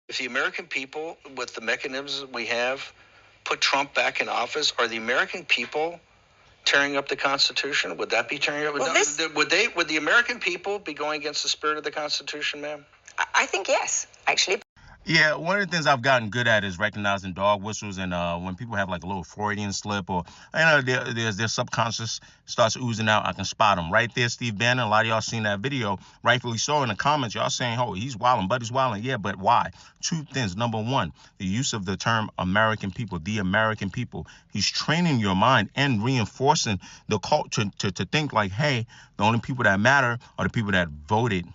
If the American people, with the mechanisms we have, put Trump back in office, are the American people tearing up the Constitution? Would that be tearing up? Well, would the American people be going against the spirit of the Constitution, ma'am? I think yes, actually. Yeah, one of the things I've gotten good at is recognizing dog whistles, and when people have like a little Freudian slip, or their subconscious starts oozing out, I can spot them right there. Steve Bannon, a lot of y'all seen that video, rightfully so. In the comments, y'all saying, "Oh, he's wilding, buddy's wilding." Yeah, but why? Two things. Number one, the use of the term American people, the American people. He's training your mind and reinforcing the culture to think like, hey, the only people that matter are the people that voted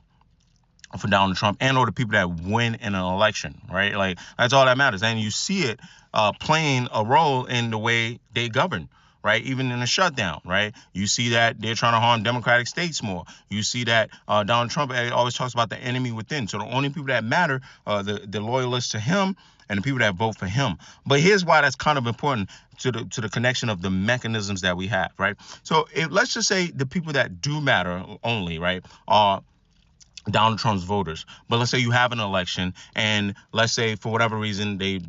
for Donald Trump and or the people that win in an election, right? Like, that's all that matters. And you see it playing a role in the way they govern, right? Even in a shutdown, right? You see that they're trying to harm democratic states more. You see that Donald Trump always talks about the enemy within. So the only people that matter are the loyalists to him and the people that vote for him. But here's why that's kind of important to the connection of the mechanisms that we have, right? So let's just say the people that do matter only, right, are Donald Trump's voters. But let's say you have an election, and let's say for whatever reason they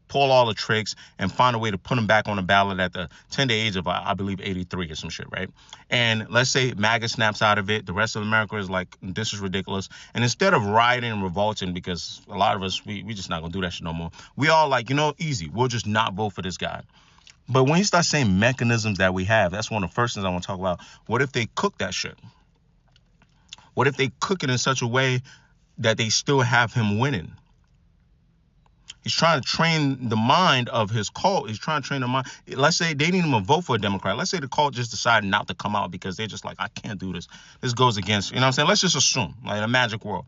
pull all the tricks and find a way to put him back on the ballot at the tender age of, I believe, 83 or some shit, right? And let's say MAGA snaps out of it. The rest of America is like, this is ridiculous. And instead of rioting and revolting, because a lot of us, we just not gonna do that shit no more, we all like, easy, we'll just not vote for this guy. But when you start saying mechanisms that we have, that's one of the first things I want to talk about. What if they cook that shit? What if they cook it in such a way that they still have him winning? He's trying to train the mind of his cult. He's trying to train the mind. Let's say they didn't even vote for a Democrat. Let's say the cult just decided not to come out because they're just like, I can't do this. This goes against, what I'm saying? Let's just assume, like in a magic world,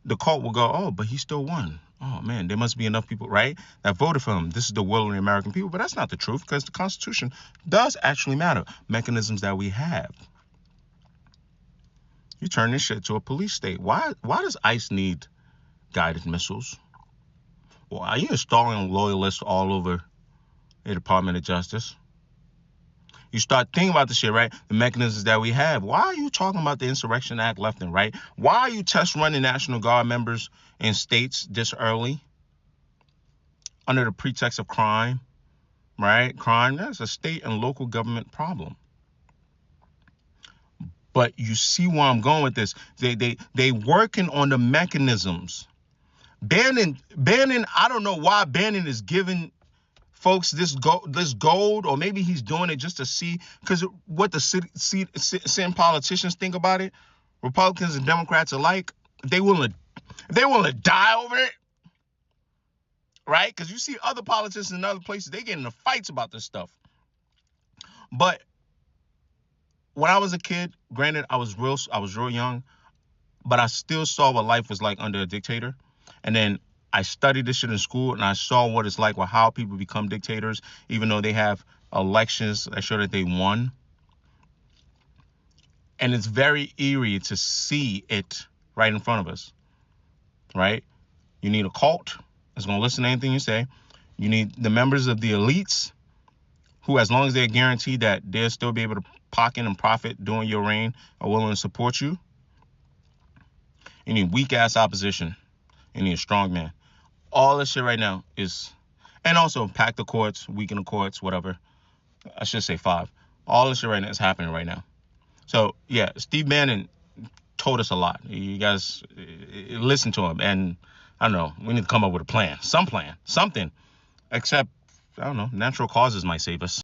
the cult will go, oh, but he still won. Oh, man, there must be enough people, right, that voted for him. This is the will of the American people. But that's not the truth, because the Constitution does actually matter. Mechanisms that we have. You turn this shit to a police state. Why does ICE need guided missiles? Well, are you installing loyalists all over the Department of Justice? You start thinking about the shit, right? The mechanisms that we have. Why are you talking about the Insurrection Act left and right? Why are you test running National Guard members in states this early? Under the pretext of crime, right? Crime, that's a state and local government problem. But you see where I'm going with this. They working on the mechanisms. Bannon, I don't know why Bannon is giving folks this gold, or maybe he's doing it just to see, because what the sitting politicians think about it, Republicans and Democrats alike, if they willing to die over it, right? Because you see other politicians in other places, they get into fights about this stuff. But when I was a kid, granted, I was real young, but I still saw what life was like under a dictator. And then I studied this shit in school, and I saw what it's like with how people become dictators, even though they have elections that show that they won. And it's very eerie to see it right in front of us, right? You need a cult that's going to listen to anything you say. You need the members of the elites who, as long as they're guaranteed that they'll still be able to pocket and profit during your reign, are willing to support you. You need weak-ass opposition. You need a strong man. All this shit right now is, and also pack the courts, weaken the courts, whatever. I should say 5. All this shit right now is happening right now. So, yeah, Steve Bannon told us a lot. You guys listen to him, and I don't know, we need to come up with a plan. Some plan, something. Except, I don't know, natural causes might save us.